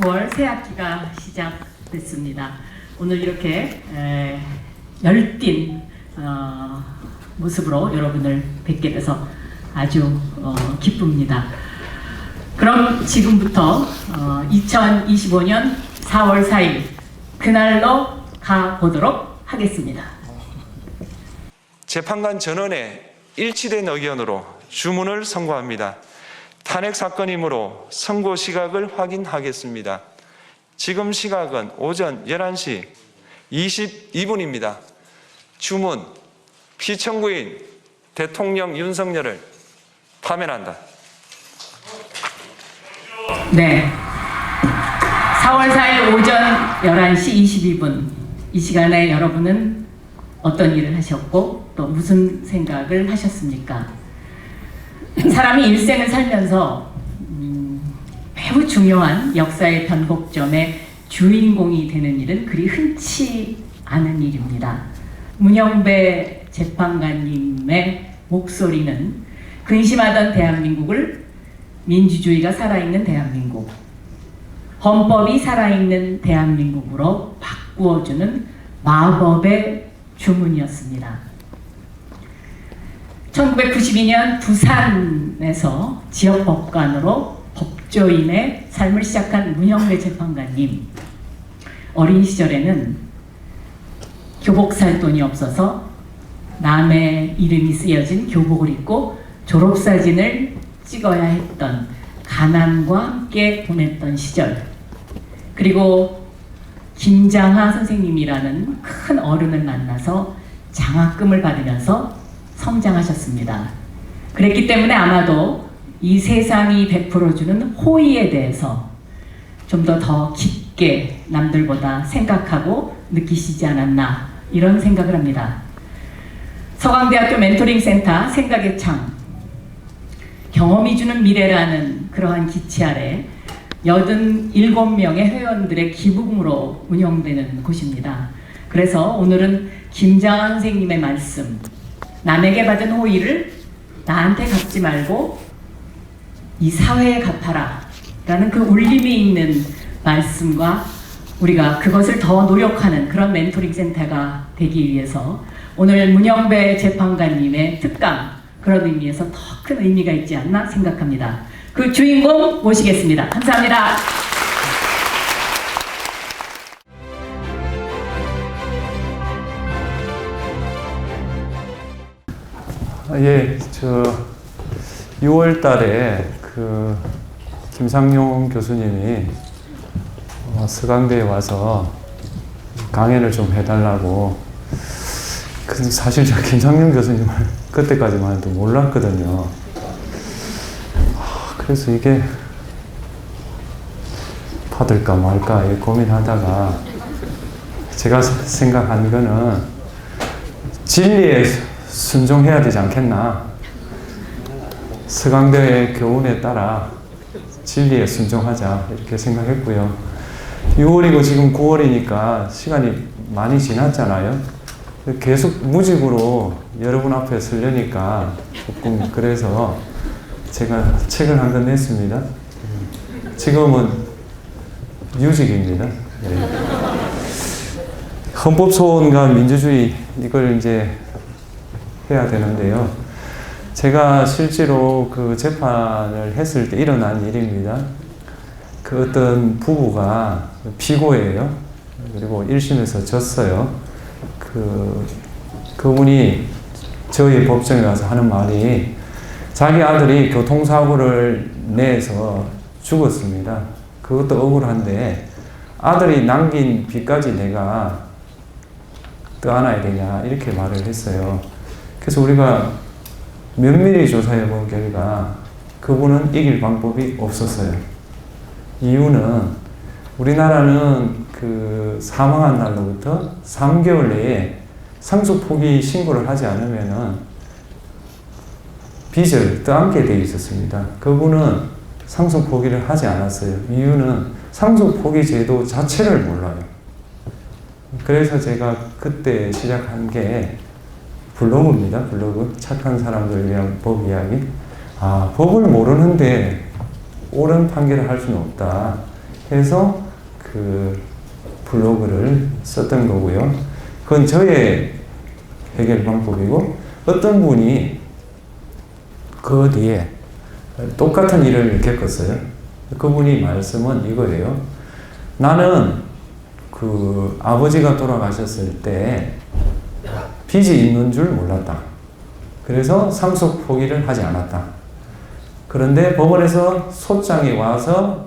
9월 새 학기가 시작됐습니다. 오늘 이렇게 열띤 모습으로 여러분을 뵙게 돼서 아주 기쁩니다. 그럼 지금부터 2025년 4월 4일 그날로 가보도록 하겠습니다. 재판관 전원의 일치된 의견으로 주문을 선고합니다. 탄핵 사건이므로 선고 시각을 확인하겠습니다. 지금 시각은 오전 11시 22분입니다. 주문, 피청구인 대통령 윤석열을 파면한다. 네. 4월 4일 오전 11시 22분 이 시간에 여러분은 어떤 일을 하셨고 또 무슨 생각을 하셨습니까? 사람이 일생을 살면서 매우 중요한 역사의 변곡점의 주인공이 되는 일은 그리 흔치 않은 일입니다. 문영배 재판관님의 목소리는 근심하던 대한민국을 민주주의가 살아있는 대한민국, 헌법이 살아있는 대한민국으로 바꾸어주는 마법의 주문이었습니다. 1992년 부산에서 지역법관으로 법조인의 삶을 시작한 문영배 재판관님. 어린 시절에는 교복 살 돈이 없어서 남의 이름이 쓰여진 교복을 입고 졸업사진을 찍어야 했던 가난과 함께 보냈던 시절, 그리고 김장하 선생님이라는 큰 어른을 만나서 장학금을 받으면서 성장하셨습니다. 그랬기 때문에 아마도 이 세상이 베풀어주는 호의에 대해서 좀 더 깊게 남들보다 생각하고 느끼시지 않았나 이런 생각을 합니다. 서강대학교 멘토링 센터 생각의 창, 경험이 주는 미래라는 그러한 기치 아래 87명의 회원들의 기부금으로 운영되는 곳입니다. 그래서 오늘은 김장하 선생님의 말씀, 남에게 받은 호의를 나한테 갚지 말고 이 사회에 갚아라 라는 그 울림이 있는 말씀과 우리가 그것을 더 노력하는 그런 멘토링 센터가 되기 위해서 오늘 문영배 재판관님의 특강, 그런 의미에서 더 큰 의미가 있지 않나 생각합니다. 그 주인공 모시겠습니다. 감사합니다. 예, 6월 달에 김상용 교수님이 서강대에 와서 강연을 좀 해달라고. 근데 사실 제가 김상용 교수님을 그때까지만 해도 몰랐거든요. 그래서 이게 받을까 말까 고민하다가 제가 생각한 거는 진리에 순종해야 되지 않겠나. 서강대의 교훈에 따라 진리에 순종하자 이렇게 생각했고요. 6월이고 지금 9월이니까 시간이 많이 지났잖아요. 계속 무직으로 여러분 앞에 서려니까 조금 그래서 제가 책을 한 권 냈습니다. 지금은 유직입니다. 네. 헌법소원과 민주주의 이걸 이제 해야 되는데요. 제가 실제로 그 재판을 했을 때 일어난 일입니다. 그 어떤 부부가 피고예요. 그리고 1심에서 졌어요. 그분이 저희 법정에 가서 하는 말이 자기 아들이 교통사고를 내서 죽었습니다. 그것도 억울한데 아들이 남긴 빚까지 내가 떠안아야 되냐 이렇게 말을 했어요. 그래서 우리가 면밀히 조사해 본 결과 그분은 이길 방법이 없었어요. 이유는 우리나라는 사망한 날로부터 3개월 내에 상속 포기 신고를 하지 않으면은 빚을 떠안게 되어 있었습니다. 그분은 상속 포기를 하지 않았어요. 이유는 상속 포기 제도 자체를 몰라요. 그래서 제가 그때 시작한 게 블로그입니다. 블로그. 착한 사람들을 위한 법 이야기. 법을 모르는데 옳은 판결을 할 수는 없다 해서 그 블로그를 썼던 거고요. 그건 저의 해결 방법이고, 어떤 분이 그 뒤에 똑같은 일을 겪었어요. 그분이 말씀은 이거예요. 나는 그 아버지가 돌아가셨을 때 빚이 있는 줄 몰랐다. 그래서 상속 포기를 하지 않았다. 그런데 법원에서 소장이 와서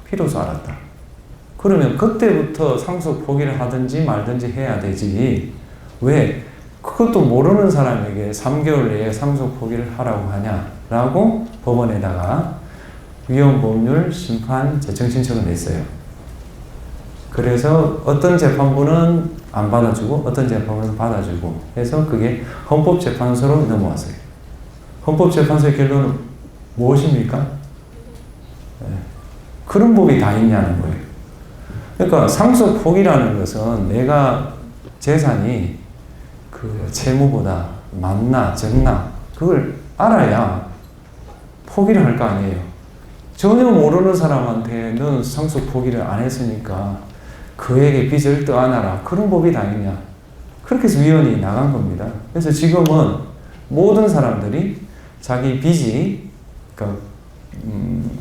비로소 알았다. 그러면 그때부터 상속 포기를 하든지 말든지 해야 되지. 왜? 그것도 모르는 사람에게 3개월 내에 상속 포기를 하라고 하냐라고 법원에다가 위헌법률 심판 제청 신청을 냈어요. 그래서 어떤 재판부는 안 받아주고 어떤 재판부는 받아주고 해서 그게 헌법재판소로 넘어왔어요. 헌법재판소의 결론은 무엇입니까? 네. 그런 법이 다 있냐는 거예요. 그러니까 상속 포기라는 것은 내가 재산이 그 채무보다 많나 적나 그걸 알아야 포기를 할 거 아니에요. 전혀 모르는 사람한테 넌 상속 포기를 안 했으니까 그에게 빚을 떠안아라. 그런 법이 다 있냐. 그렇게 해서 위원이 나간 겁니다. 그래서 지금은 모든 사람들이 자기 빚이, 그러니까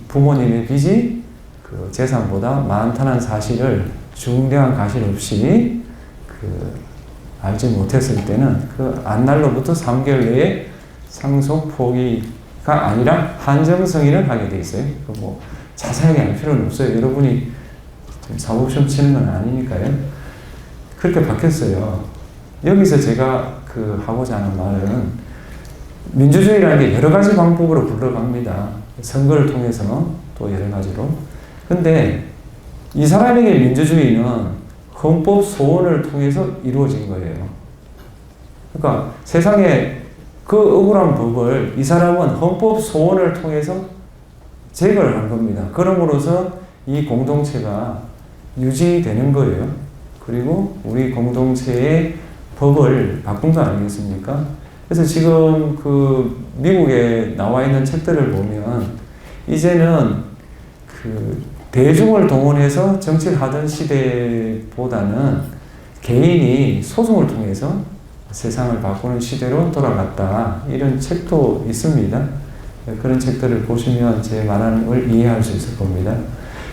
부모님의 빚이 그 재산보다 많다는 사실을 중대한 가실 없이 그 알지 못했을 때는 그 안날로부터 3개월 내에 상속 포기가 아니라 한정 승인을 하게 돼 있어요. 뭐 자세하게 알 필요는 없어요. 여러분이 사법시험 치는 건 아니니까요. 그렇게 바뀌었어요. 여기서 제가 그 하고자 하는 말은 민주주의라는 게 여러 가지 방법으로 굴러갑니다. 선거를 통해서 또 여러 가지로. 근데 이 사람에게 민주주의는 헌법 소원을 통해서 이루어진 거예요. 그러니까 세상에 그 억울한 법을 이 사람은 헌법 소원을 통해서 제거를 한 겁니다. 그럼으로써 이 공동체가 유지되는 거예요. 그리고 우리 공동체의 법을 바꾼 거 아니겠습니까? 그래서 지금 그 미국에 나와 있는 책들을 보면 이제는 그 대중을 동원해서 정치를 하던 시대보다는 개인이 소송을 통해서 세상을 바꾸는 시대로 돌아갔다. 이런 책도 있습니다. 그런 책들을 보시면 제 말하는 걸 이해할 수 있을 겁니다.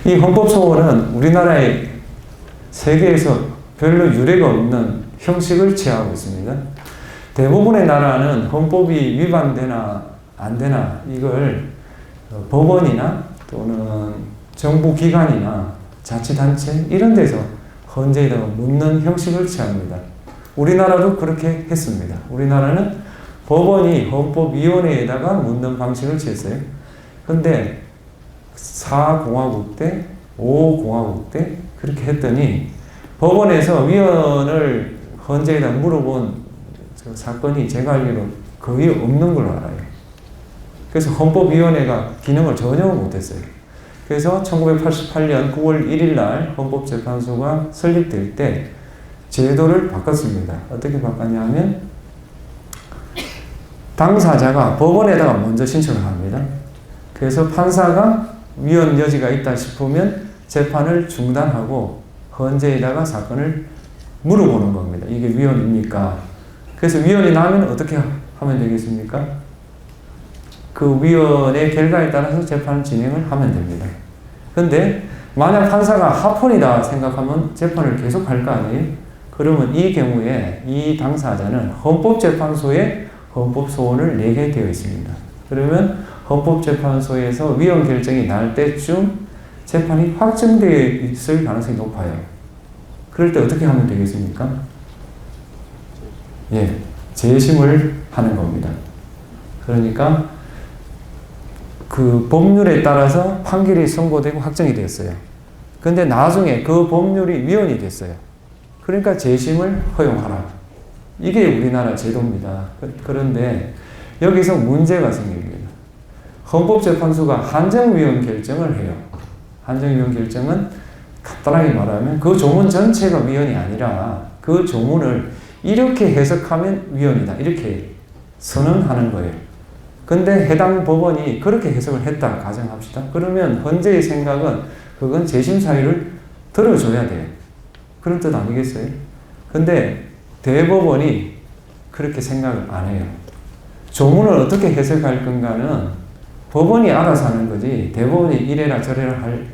이 헌법소원은 우리나라의 세계에서 별로 유례가 없는 형식을 취하고 있습니다. 대부분의 나라는 헌법이 위반되나 안 되나 이걸 법원이나 또는 정부 기관이나 자치단체 이런 데서 헌재에다가 묻는 형식을 취합니다. 우리나라도 그렇게 했습니다. 우리나라는 법원이 헌법위원회에다가 묻는 방식을 취했어요. 근데 4공화국 때, 5공화국 때 그렇게 했더니 법원에서 위원을 헌재에다 물어본 사건이 제가 알기로 거의 없는 걸로 알아요. 그래서 헌법위원회가 기능을 전혀 못했어요. 그래서 1988년 9월 1일 날 헌법재판소가 설립될 때 제도를 바꿨습니다. 어떻게 바꿨냐면 당사자가 법원에다가 먼저 신청을 합니다. 그래서 판사가 위헌 여지가 있다 싶으면 재판을 중단하고 헌재에다가 사건을 물어보는 겁니다. 이게 위헌입니까? 그래서 위헌이 나면 어떻게 하면 되겠습니까? 그 위헌의 결과에 따라서 재판 진행을 하면 됩니다. 근데 만약 판사가 합헌이다 생각하면 재판을 계속 할 거 아니에요? 그러면 이 경우에 이 당사자는 헌법재판소에 헌법소원을 내게 되어 있습니다. 그러면 헌법재판소에서 위헌 결정이 날 때쯤 재판이 확정되어 있을 가능성이 높아요. 그럴 때 어떻게 하면 되겠습니까? 예, 재심을 하는 겁니다. 그러니까 그 법률에 따라서 판결이 선고되고 확정이 됐어요. 근데 나중에 그 법률이 위헌이 됐어요. 그러니까 재심을 허용하라. 이게 우리나라 제도입니다. 그런데 여기서 문제가 생깁니다. 헌법재판소가 한정위헌 결정을 해요. 한정위헌 결정은 간단하게 말하면 그 조문 전체가 위헌이 아니라 그 조문을 이렇게 해석하면 위헌이다. 이렇게 선언하는 거예요. 근데 해당 법원이 그렇게 해석을 했다 가정합시다. 그러면 헌재의 생각은 그 그건 재심 사유를 들어줘야 돼요. 그런 뜻 아니겠어요? 근데 대법원이 그렇게 생각을 안 해요. 조문을 어떻게 해석할 건가는 법원이 알아서 하는 거지 대법원이 이래라 저래라 할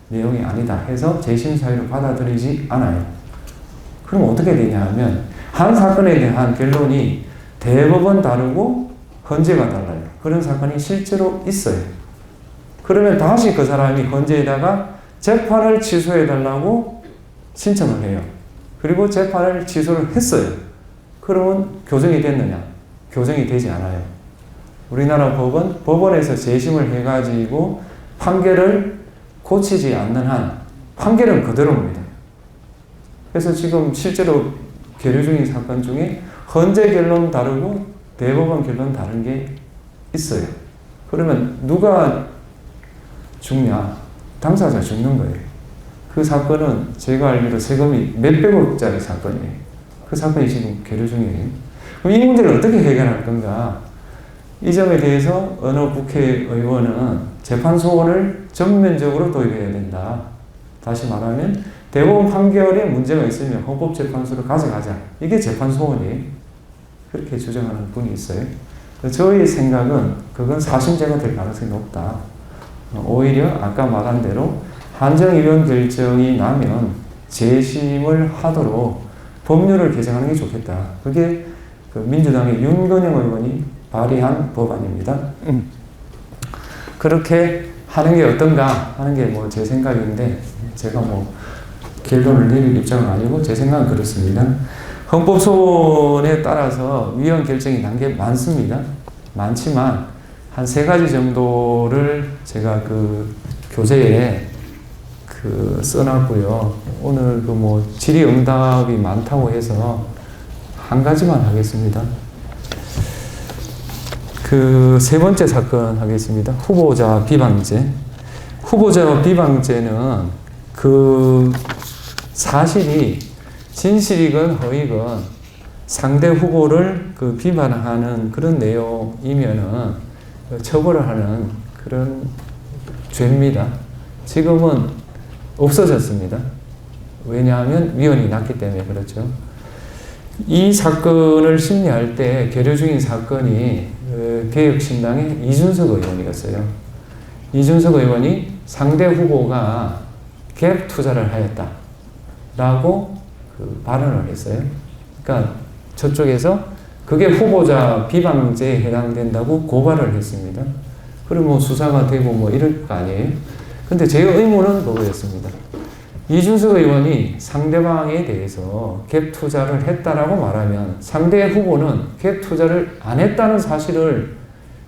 내용이 아니다 해서 재심 사유를 받아들이지 않아요. 그럼 어떻게 되냐 하면 한 사건에 대한 결론이 대법원 다르고 헌재가 달라요. 그런 사건이 실제로 있어요. 그러면 다시 그 사람이 헌재에다가 재판을 취소해달라고 신청을 해요. 그리고 재판을 취소를 했어요. 그러면 교정이 됐느냐? 교정이 되지 않아요. 우리나라 법은 법원에서 재심을 해가지고 판결을 고치지 않는 한 판결은 그대로입니다. 그래서 지금 실제로 계류 중인 사건 중에 헌재 결론 다르고 대법원 결론 다른 게 있어요. 그러면 누가 죽냐? 당사자 죽는 거예요. 그 사건은 제가 알기로 세금이 몇백억짜리 사건이에요. 그 사건이 지금 계류 중이에요. 그럼 이 문제를 어떻게 해결할 건가? 이 점에 대해서 어느 국회의원은 재판 소원을 전면적으로 도입해야 된다. 다시 말하면 대법원 판결에 문제가 있으면 헌법재판소로 가져가자. 이게 재판 소원이에요. 그렇게 주장하는 분이 있어요. 저희 생각은 그건 사심제가 될 가능성이 높다. 오히려 아까 말한 대로 한정위원 결정이 나면 재심을 하도록 법률을 개정하는 게 좋겠다. 그게 그 민주당의 윤건영 의원이 발의한 법안입니다. 그렇게 하는 게 어떤가 하는 게 뭐 제 생각인데 제가 뭐 결론을 내릴 입장은 아니고 제 생각은 그렇습니다. 헌법소원에 따라서 위헌 결정이 난 게 많습니다. 많지만 한 3가지 정도를 제가 그 교재에 그 써놨고요. 오늘 그 뭐 질의응답이 많다고 해서 한 가지만 하겠습니다. 그 3번째 사건 하겠습니다. 후보자 비방죄. 후보자 비방죄는 그 사실이 진실이건 허위건 상대 후보를 그 비판하는 그런 내용이면은 처벌을 하는 그런 죄입니다. 지금은 없어졌습니다. 왜냐하면 위헌이 났기 때문에 그렇죠. 이 사건을 심리할 때 계류 중인 사건이 개혁신당의 이준석 의원이었어요. 이준석 의원이 상대 후보가 갭 투자를 하였다라고 그 발언을 했어요. 그러니까 저쪽에서 그게 후보자 비방죄에 해당된다고 고발을 했습니다. 그리고 뭐 수사가 되고 뭐 이럴 거 아니에요. 근데 제 의문은 그거였습니다. 이준석 의원이 상대방에 대해서 갭 투자를 했다라고 말하면 상대 후보는 갭 투자를 안 했다는 사실을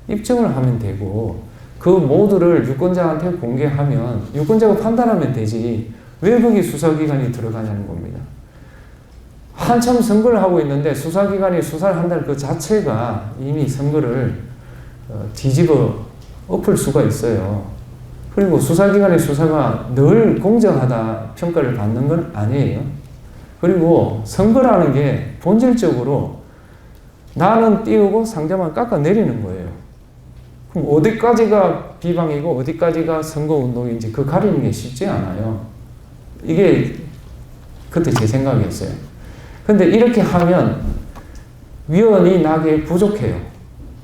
입증을 하면 되고 그 모두를 유권자한테 공개하면 유권자가 판단하면 되지 왜 거기 수사기관이 들어가냐는 겁니다. 한참 선거를 하고 있는데 수사기관이 수사를 한다는 그 자체가 이미 선거를 뒤집어 엎을 수가 있어요. 그리고 수사기관의 수사가 늘 공정하다 평가를 받는 건 아니에요. 그리고 선거라는 게 본질적으로 나는 띄우고 상대만 깎아내리는 거예요. 그럼 어디까지가 비방이고 어디까지가 선거운동인지 그 가리는 게 쉽지 않아요. 이게 그때 제 생각이었어요. 근데 이렇게 하면 위헌이 나게 부족해요.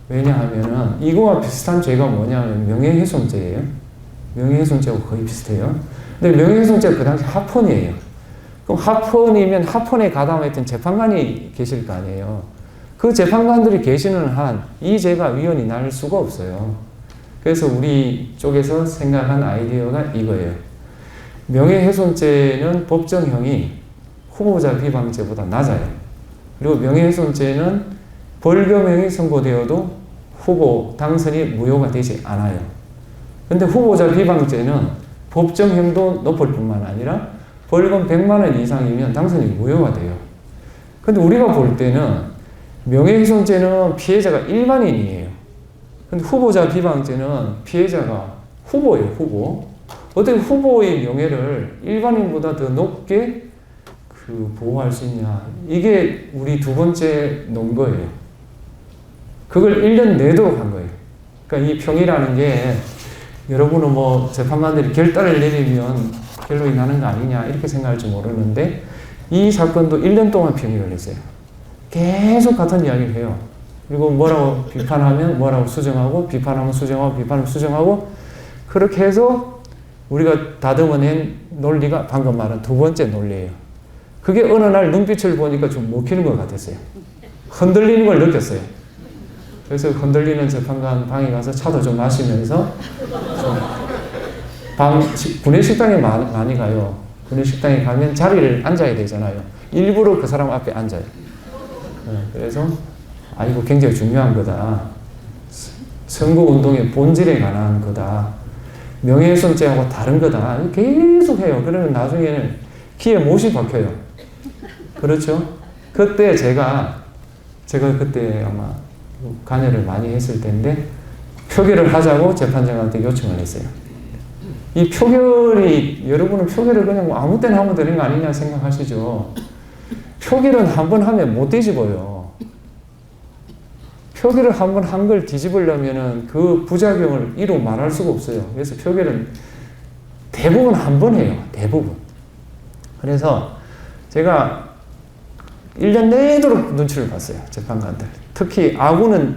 왜냐하면은 이거와 비슷한 죄가 뭐냐면 명예훼손죄예요. 명예훼손죄하고 거의 비슷해요. 근데 명예훼손죄가 그 당시 하폰이에요. 그럼 하폰이면 하폰에 가담했던 재판관이 계실 거 아니에요. 그 재판관들이 계시는 한 이 죄가 위헌이 날 수가 없어요. 그래서 우리 쪽에서 생각한 아이디어가 이거예요. 명예훼손죄는 법정형이 후보자 비방죄보다 낮아요. 그리고 명예훼손죄는 벌금형이 선고되어도 후보 당선이 무효가 되지 않아요. 근데 후보자 비방죄는 법정형도 높을 뿐만 아니라 벌금 100만 원 이상이면 당선이 무효가 돼요. 근데 우리가 볼 때는 명예훼손죄는 피해자가 일반인이에요. 근데 후보자 비방죄는 피해자가 후보예요, 후보. 어떻게 후보의 명예를 일반인보다 더 높게 보호할 수 있냐. 이게 우리 2번째 논거예요. 그걸 1년 내도록 한 거예요. 그러니까 이 평이라는 게 여러분은 뭐 재판관들이 결단을 내리면 결론이 나는 거 아니냐 이렇게 생각할지 모르는데 이 사건도 1년 동안 평의를 했어요. 계속 같은 이야기를 해요. 그리고 뭐라고 비판하면 뭐라고 수정하고 비판하면 수정하고 비판하면 수정하고 그렇게 해서 우리가 다듬어낸 논리가 방금 말한 두 번째 논리예요. 그게 어느 날 눈빛을 보니까 좀 먹히는 것 같았어요. 흔들리는 걸 느꼈어요. 그래서 흔들리는 재판관 방에 가서 차도 좀 마시면서 구내식당에 많이 가요. 구내식당에 가면 자리를 앉아야 되잖아요. 일부러 그 사람 앞에 앉아요. 그래서 이거 굉장히 중요한 거다. 선거운동의 본질에 관한 거다. 명예훼손죄하고 다른 거다. 계속 해요. 그러면 나중에는 귀에 못이 박혀요. 그렇죠? 그때 제가 그때 아마 관여를 많이 했을 텐데 표결을 하자고 재판장한테 요청을 했어요. 이 표결이 여러분은 표결을 그냥 뭐 아무 때나 하면 되는 거 아니냐 생각하시죠? 표결은 한 번 하면 못 뒤집어요. 표결을 한 번 한 걸 뒤집으려면은 그 부작용을 이루 말할 수가 없어요. 그래서 표결은 대부분 한 번 해요. 대부분. 그래서 제가 1년 내도록 눈치를 봤어요. 재판관들. 특히 아구는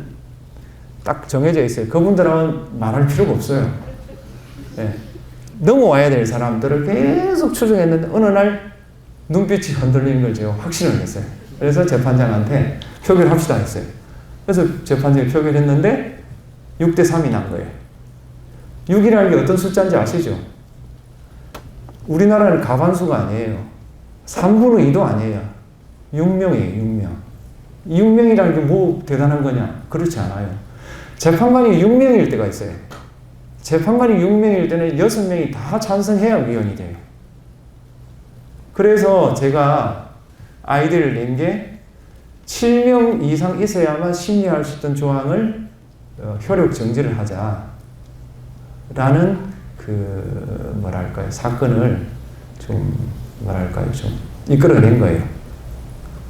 딱 정해져 있어요. 그분들하고는 말할 필요가 없어요. 네. 넘어와야 될 사람들을 계속 추정했는데 어느 날 눈빛이 흔들리는 걸 제가 확신을 했어요. 그래서 재판장한테 표결합시다 했어요. 그래서 재판장이 표결했는데 6대3이 난 거예요. 6이라는 게 어떤 숫자인지 아시죠? 우리나라는 가반수가 아니에요. 3분의 2도 아니에요. 6명이에요. 6명. 6명이라는 게 뭐 대단한 거냐? 그렇지 않아요. 재판관이 6명일 때가 있어요. 재판관이 6명일 때는 6명이 다 찬성해야 위원이 돼요. 그래서 제가 아이디어를 낸 게 7명 이상 있어야만 심리할 수 있던 조항을 효력 정지를 하자. 라는 사건을 좀 이끌어낸 거예요.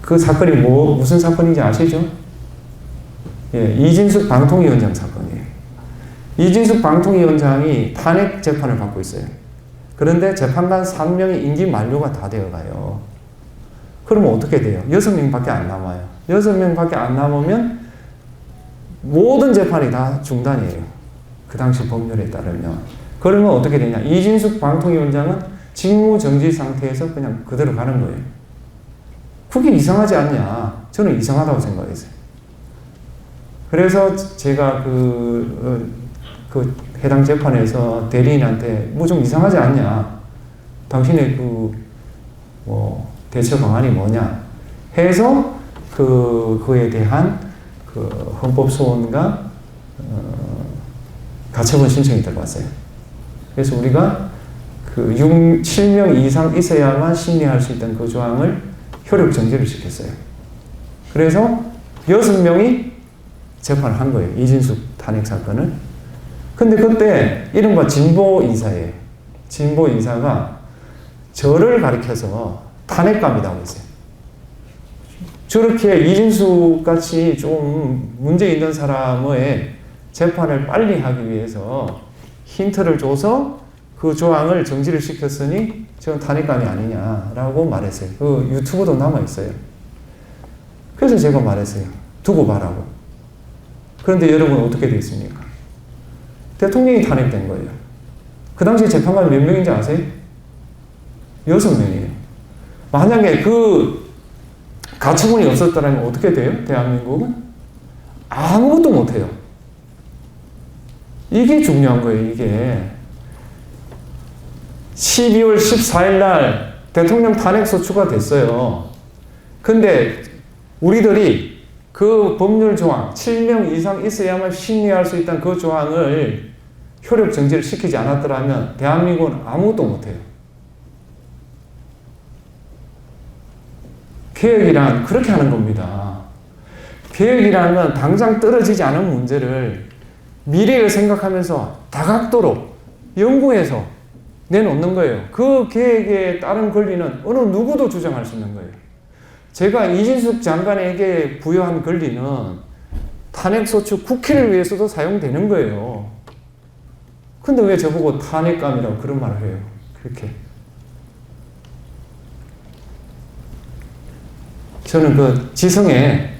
그 사건이 무슨 사건인지 아시죠? 예, 이진숙 방통위원장 사건이에요. 이진숙 방통위원장이 탄핵 재판을 받고 있어요. 그런데 재판관 3명이 임기 만료가 다 되어 가요. 그러면 어떻게 돼요? 6명밖에 안 남아요. 6명밖에 안 남으면 모든 재판이 다 중단이에요. 그 당시 법률에 따르면. 그러면 어떻게 되냐? 이진숙 방통위원장은 직무 정지 상태에서 그냥 그대로 가는 거예요. 그게 이상하지 않냐? 저는 이상하다고 생각했어요. 그래서 제가 그 해당 재판에서 대리인한테 뭐 좀 이상하지 않냐? 당신의 대처 방안이 뭐냐? 해서 그에 대한 헌법 소원과 가처분 신청이 들어왔어요. 그래서 우리가 7명 이상 있어야만 심리할 수 있던 그 조항을 효력 정지를 시켰어요. 그래서 6명이 재판을 한 거예요. 이진숙 탄핵 사건을. 근데 그때 이른바 진보 인사예요. 진보 인사가 저를 가리켜서 탄핵감이라고 했어요. 저렇게 이진숙 같이 좀 문제 있는 사람의 재판을 빨리 하기 위해서 힌트를 줘서 그 조항을 정지를 시켰으니 저건 탄핵감이 아니냐라고 말했어요. 그 유튜브도 남아있어요. 그래서 제가 말했어요. 두고 봐라고. 그런데 여러분 어떻게 됐습니까? 대통령이 탄핵된 거예요. 그 당시에 재판관이 몇 명인지 아세요? 6명이에요. 만약에 그 가처분이 없었다면 어떻게 돼요? 대한민국은? 아무것도 못해요. 이게 중요한 거예요. 이게 12월 14일 날 대통령 탄핵 소추가 됐어요. 근데 우리들이 그 법률 조항 7명 이상 있어야만 심리할 수 있다는 그 조항을 효력 정지를 시키지 않았더라면 대한민국은 아무것도 못해요. 개혁이란 그렇게 하는 겁니다. 개혁이라는 건 당장 떨어지지 않은 문제를 미래를 생각하면서 다각도로 연구해서 내놓는 거예요. 그 계획에 따른 권리는 어느 누구도 주장할 수 있는 거예요. 제가 이진숙 장관에게 부여한 권리는 탄핵소추 국회를 위해서도 사용되는 거예요. 근데 왜 저보고 탄핵감이라고 그런 말을 해요? 그렇게. 저는 그 지성에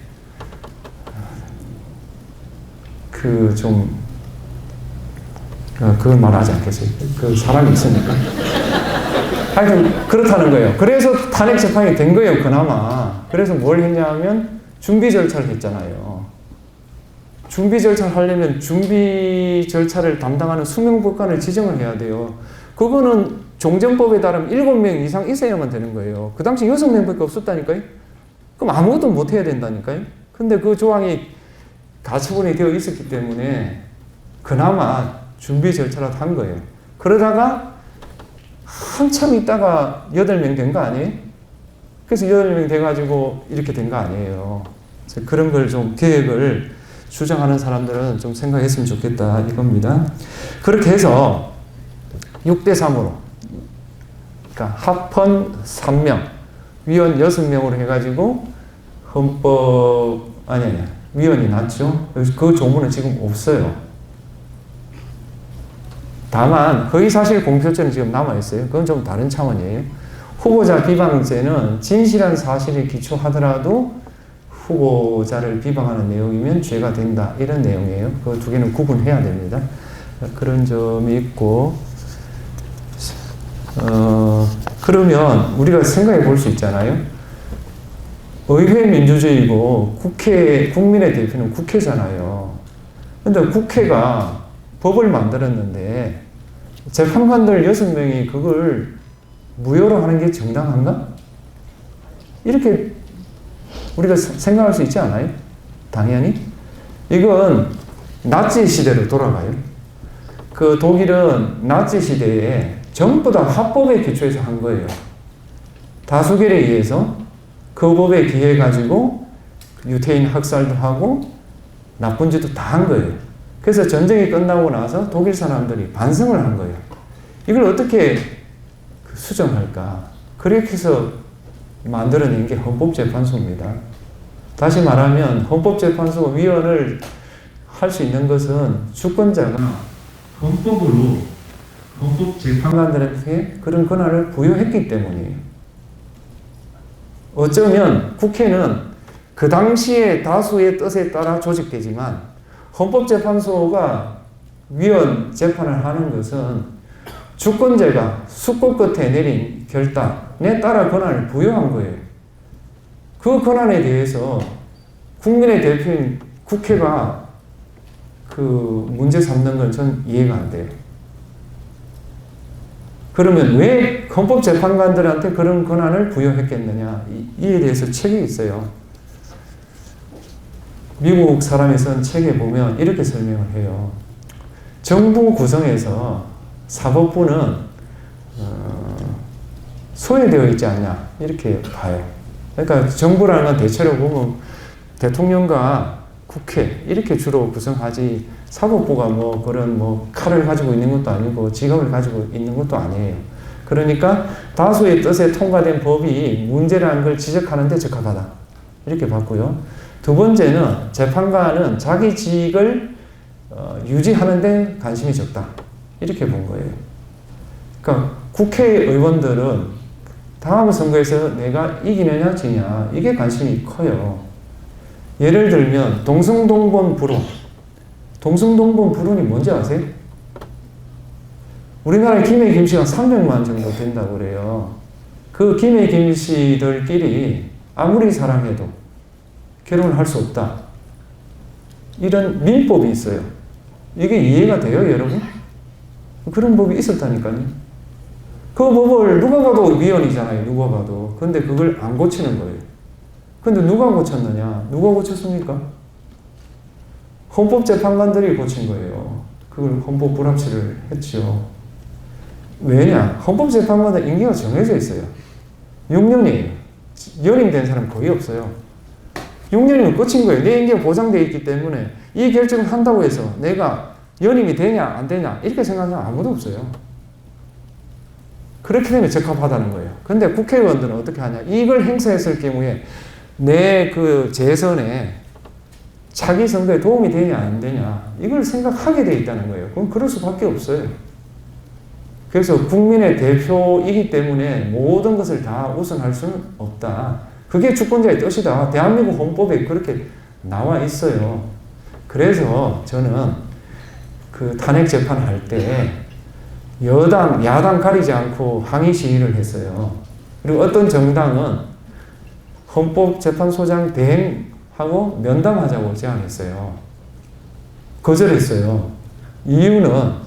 그건 말하지 않겠어요. 그 사람이 있으니까. 하여튼 그렇다는 거예요. 그래서 탄핵 재판이 된 거예요, 그나마. 그래서 뭘 했냐 하면 준비 절차를 했잖아요. 준비 절차를 하려면 준비 절차를 담당하는 수명법관을 지정을 해야 돼요. 그거는 종전법에 따르면 7명 이상 있어야만 되는 거예요. 그 당시 6명밖에 없었다니까요. 그럼 아무것도 못 해야 된다니까요. 근데 그 조항이 가처분이 되어 있었기 때문에 그나마 준비 절차라도 한 거예요. 그러다가 한참 있다가 8명 된 거 아니에요? 그래서 8명 돼가지고 이렇게 된 거 아니에요. 그런 걸 좀 계획을 주장하는 사람들은 좀 생각했으면 좋겠다 이겁니다. 그렇게 해서 6대3으로 그러니까 합헌 3명, 위원 6명으로 해가지고 위원이 났죠. 그 조문은 지금 없어요. 다만 허위사실 공표죄는 지금 남아있어요. 그건 좀 다른 차원이에요. 후보자 비방죄는 진실한 사실에 기초하더라도 후보자를 비방하는 내용이면 죄가 된다. 이런 내용이에요. 그 두 개는 구분해야 됩니다. 그런 점이 있고 그러면 우리가 생각해 볼 수 있잖아요. 의회 민주주의고 국민의 대표는 국회잖아요. 근데 국회가 법을 만들었는데 재판관들 6명이 그걸 무효로 하는 게 정당한가? 이렇게 우리가 생각할 수 있지 않아요? 당연히. 이건 나치 시대로 돌아가요. 그 독일은 나치 시대에 전부 다 합법에 기초해서 한 거예요. 다수결에 의해서 그 법에 기해 가지고 유태인 학살도 하고 나쁜 짓도 다 한 거예요. 그래서 전쟁이 끝나고 나서 독일 사람들이 반성을 한 거예요. 이걸 어떻게 수정할까? 그렇게 해서 만들어낸 게 헌법재판소입니다. 다시 말하면 헌법재판소 위원을 할 수 있는 것은 주권자가 헌법으로 헌법재판관들한테 그런 권한을 부여했기 때문이에요. 어쩌면 국회는 그 당시의 다수의 뜻에 따라 조직되지만 헌법재판소가 위원 재판을 하는 것은 주권자가 숙고 끝에 내린 결단에 따라 권한을 부여한 거예요. 그 권한에 대해서 국민의 대표인 국회가 그 문제 삼는 건 전 이해가 안 돼요. 그러면 왜 헌법재판관들한테 그런 권한을 부여했겠느냐? 이에 대해서 책이 있어요. 미국 사람이 쓴 책에 보면 이렇게 설명을 해요. 정부 구성에서 사법부는 소외되어 있지 않냐 이렇게 봐요. 그러니까 정부라는 건 대체로 보면 대통령과 국회 이렇게 주로 구성하지 사법부가 뭐 그런 뭐 칼을 가지고 있는 것도 아니고 직업을 가지고 있는 것도 아니에요. 그러니까 다수의 뜻에 통과된 법이 문제라는 걸 지적하는 데 적합하다 이렇게 봤고요. 두 번째는 재판관은 자기 직을 유지하는 데 관심이 적다 이렇게 본 거예요. 그러니까 국회의원들은 다음 선거에서 내가 이기느냐 지냐 이게 관심이 커요. 예를 들면 동승동본 불운. 동승동본 불운이 뭔지 아세요? 우리나라의 김해 김씨가 300만 정도 된다고 그래요. 그 김해 김씨들끼리 아무리 사랑해도 결혼을 할 수 없다. 이런 민법이 있어요. 이게 이해가 돼요, 여러분? 그런 법이 있었다니까요. 그 법을 누가 봐도 위헌이잖아요, 누가 봐도. 근데 그걸 안 고치는 거예요. 근데 누가 고쳤느냐? 누가 고쳤습니까? 헌법재판관들이 고친 거예요. 그걸 헌법 불합치를 했죠. 왜냐? 헌법재판관은 임기가 정해져 있어요. 6년이에요. 연임된 사람 거의 없어요. 6년이면 끝인 거예요. 내 임기가 보장되어 있기 때문에 이 결정을 한다고 해서 내가 연임이 되냐 안 되냐 이렇게 생각하는 사람 아무도 없어요. 그렇게 되면 적합하다는 거예요. 근데 국회의원들은 어떻게 하냐? 이걸 행사했을 경우에 내 그 재선에 자기 선거에 도움이 되냐 안 되냐 이걸 생각하게 돼 있다는 거예요. 그럼 그럴 수밖에 없어요. 그래서 국민의 대표이기 때문에 모든 것을 다 우선할 수는 없다. 그게 주권자의 뜻이다. 대한민국 헌법에 그렇게 나와 있어요. 그래서 저는 그 탄핵 재판할 때 여당, 야당 가리지 않고 항의 시위를 했어요. 그리고 어떤 정당은 헌법재판소장 대행하고 면담하자고 제안했어요. 거절했어요. 이유는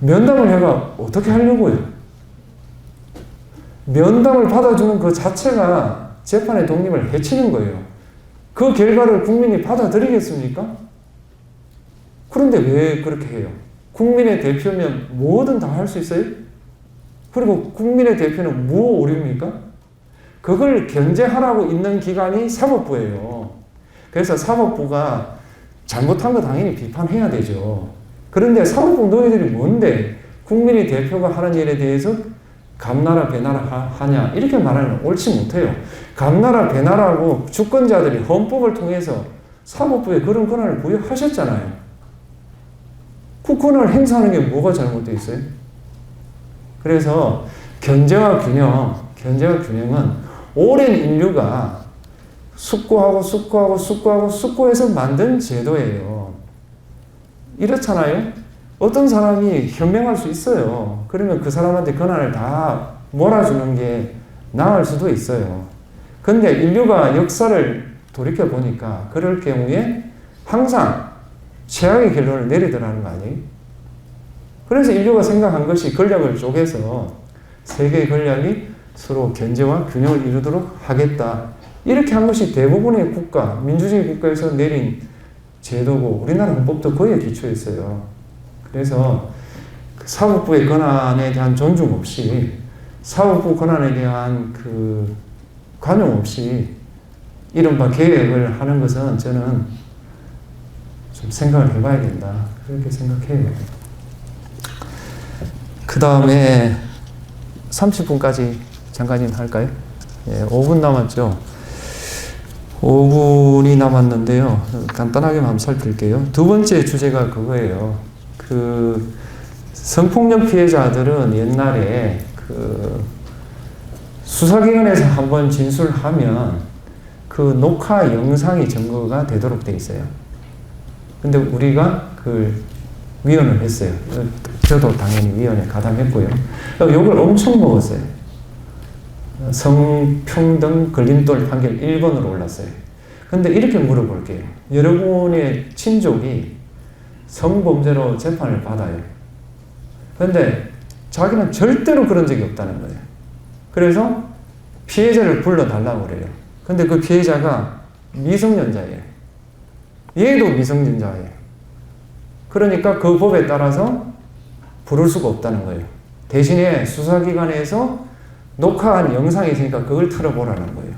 면담을 해가 어떻게 하려고요? 면담을 받아주는 그 자체가 재판의 독립을 해치는 거예요. 그 결과를 국민이 받아들이겠습니까? 그런데 왜 그렇게 해요? 국민의 대표면 뭐든 다 할 수 있어요? 그리고 국민의 대표는 뭐 오류입니까? 그걸 견제하라고 있는 기관이 사법부예요. 그래서 사법부가 잘못한 거 당연히 비판해야 되죠. 그런데 사법부 너희들이 뭔데 국민의 대표가 하는 일에 대해서 감나라 배나라 하냐 이렇게 말하면 옳지 못해요. 감나라 배나라고 주권자들이 헌법을 통해서 사법부에 그런 권한을 부여하셨잖아요. 그 권한을 행사하는 게 뭐가 잘못되어 있어요? 그래서 견제와 균형은 오랜 인류가 숙고해서 만든 제도예요. 이렇잖아요. 어떤 사람이 현명할 수 있어요. 그러면 그 사람한테 권한을 다 몰아주는 게 나을 수도 있어요. 근데 인류가 역사를 돌이켜 보니까 그럴 경우에 항상 최악의 결론을 내리더라는 거 아니에요? 그래서 인류가 생각한 것이 권력을 쪼개서 세계의 권력이 서로 견제와 균형을 이루도록 하겠다. 이렇게 한 것이 대부분의 국가, 민주주의 국가에서 내린 제도고 우리나라 헌법도 그에 기초했어요. 그래서 사법부의 권한에 대한 존중 없이 사법부 권한에 대한 그 관용 없이 이른바 개혁을 하는 것은 저는 좀 생각을 해봐야 된다. 그렇게 생각해요. 그 다음에 30분까지 잠깐 할까요? 예, 5분 남았죠. 5분이 남았는데요. 간단하게만 한번 살필게요. 두 번째 주제가 그거예요. 그 성폭력 피해자들은 옛날에 그 수사기관에서 한번 진술하면 그 녹화 영상이 증거가 되도록 돼 있어요. 근데 우리가 그 위헌을 했어요. 저도 당연히 위헌에 가담했고요. 욕을 엄청 먹었어요. 성평등 걸림돌 판결 1번으로 올랐어요. 근데 이렇게 물어볼게요. 여러분의 친족이 성범죄로 재판을 받아요. 근데 자기는 절대로 그런 적이 없다는 거예요. 그래서 피해자를 불러달라고 그래요. 근데 그 피해자가 미성년자예요. 얘도 미성년자예요. 그러니까 그 법에 따라서 부를 수가 없다는 거예요. 대신에 수사기관에서 녹화한 영상이 있으니까 그걸 틀어보라는 거예요.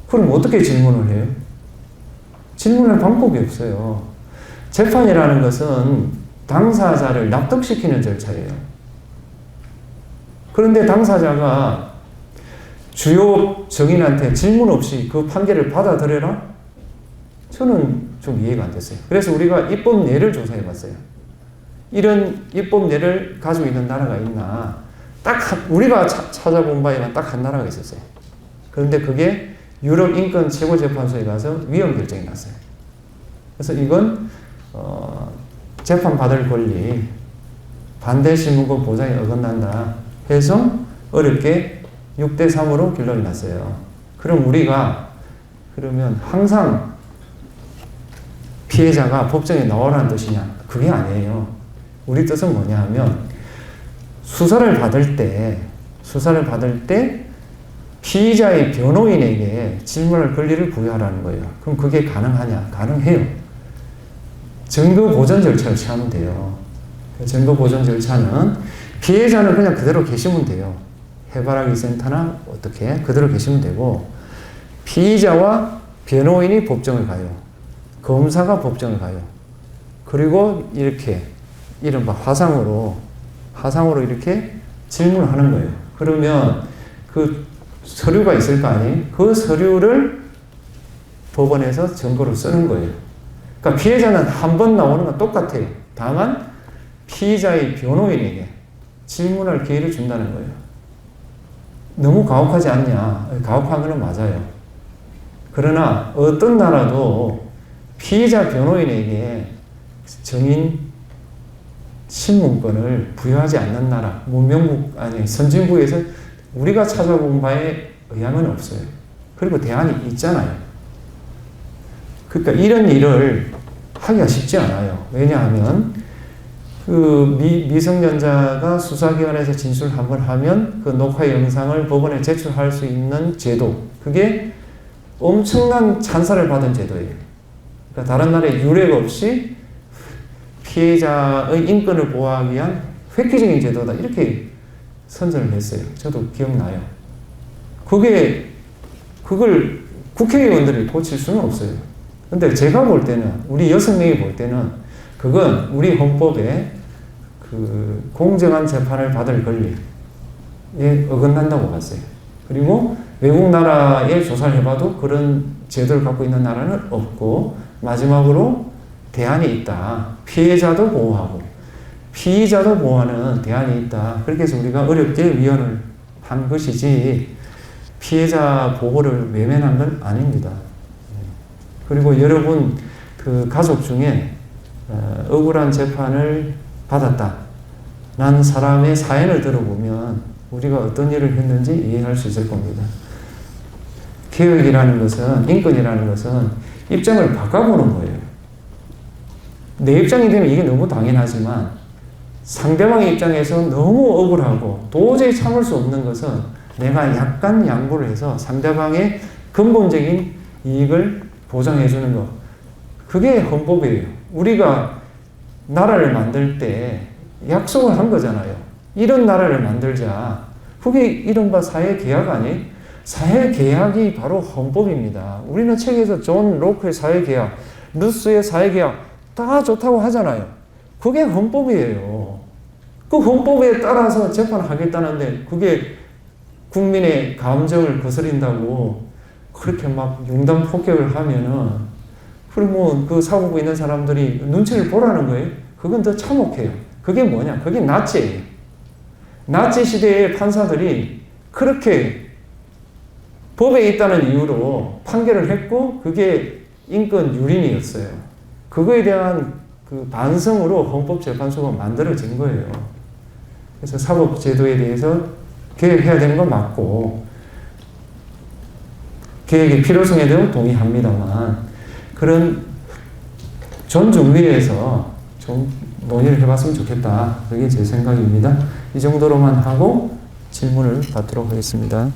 그럼 어떻게 질문을 해요? 질문할 방법이 없어요. 재판이라는 것은 당사자를 납득시키는 절차예요. 그런데 당사자가 주요 증인한테 질문 없이 그 판결을 받아들여라? 저는 좀 이해가 안 됐어요. 그래서 우리가 입법례를 조사해 봤어요. 이런 입법례를 가지고 있는 나라가 있나? 우리가 찾아본 바에만 딱 한 나라가 있었어요. 그런데 그게 유럽 인권 최고재판소에 가서 위헌 결정이 났어요. 그래서 이건 재판받을 권리, 반대 신문권 보장에 어긋난다 해서 어렵게 6대3으로 결론이 났어요. 그럼 우리가 그러면 항상 피해자가 법정에 나오라는 뜻이냐? 그게 아니에요. 우리 뜻은 뭐냐 하면 수사를 받을 때 피의자의 변호인에게 질문할 권리를 부여하라는 거예요. 그럼 그게 가능하냐? 가능해요. 증거 보전 절차를 취하면 돼요. 증거 보전 절차는 피해자는 그냥 그대로 계시면 돼요. 해바라기 센터나 어떻게 그대로 계시면 되고 피의자와 변호인이 법정을 가요. 검사가 법정을 가요. 그리고 이렇게 이른바 화상으로 이렇게 질문을 하는 거예요. 그러면 그 서류가 있을 거 아니에요? 그 서류를 법원에서 증거로 쓰는 거예요. 그러니까 피해자는 한 번 나오는 건 똑같아요. 다만 피의자의 변호인에게 질문할 기회를 준다는 거예요. 너무 가혹하지 않냐? 가혹한 거는 맞아요. 그러나 어떤 나라도 피의자 변호인에게 정인 신문권을 부여하지 않는 나라, 문명국 아니 선진국에서 우리가 찾아본 바에 의하면 없어요. 그리고 대안이 있잖아요. 그러니까 이런 일을 하기가 쉽지 않아요. 왜냐하면 그 미성년자가 수사기관에서 진술 한번 하면 그 녹화 영상을 법원에 제출할 수 있는 제도, 그게 엄청난 찬사를 받은 제도예요. 그러니까 다른 나라에 유례가 없이 피해자의 인권을 보호하기 위한 획기적인 제도다, 이렇게 선전을 했어요. 저도 기억나요. 그걸 국회의원들이 고칠 수는 없어요. 근데 제가 볼 때는, 우리 6명이 볼 때는 그건 우리 헌법에 그 공정한 재판을 받을 권리에 어긋난다고 봤어요. 그리고 외국 나라에 조사를 해봐도 그런 제도를 갖고 있는 나라는 없고, 마지막으로 대안이 있다. 피해자도 보호하고 피의자도 보호하는 대안이 있다. 그렇게 해서 우리가 어렵게 위헌을 한 것이지 피해자 보호를 외면한 건 아닙니다. 그리고 여러분 그 가족 중에 억울한 재판을 받았다라는 사람의 사연을 들어보면 우리가 어떤 일을 했는지 이해할 수 있을 겁니다. 개혁이라는 것은, 인권이라는 것은 입장을 바꿔보는 거예요. 내 입장이 되면 이게 너무 당연하지만 상대방의 입장에서 너무 억울하고 도저히 참을 수 없는 것은 내가 약간 양보를 해서 상대방의 근본적인 이익을 보장해 주는 것. 그게 헌법이에요. 우리가 나라를 만들 때 약속을 한 거잖아요. 이런 나라를 만들자. 그게 이른바 사회계약 아니에요? 사회계약이 바로 헌법입니다. 우리는 책에서 존 로크의 사회계약, 루스의 사회계약 다 좋다고 하잖아요. 그게 헌법이에요. 그 헌법에 따라서 재판하겠다는데 그게 국민의 감정을 거스린다고 그렇게 막 융단 폭격을 하면은, 그러면 그 사고고 있는 사람들이 눈치를 보라는 거예요. 그건 더 참혹해요. 그게 뭐냐? 그게 나치예요. 나치 시대의 판사들이 그렇게 법에 있다는 이유로 판결을 했고, 그게 인권 유린이었어요. 그거에 대한 그 반성으로 헌법재판소가 만들어진 거예요. 그래서 사법제도에 대해서 개혁해야 되는 건 맞고, 개혁의 필요성에도 동의합니다만, 그런 존중 위에서 좀 논의를 해봤으면 좋겠다. 그게 제 생각입니다. 이 정도로만 하고 질문을 받도록 하겠습니다.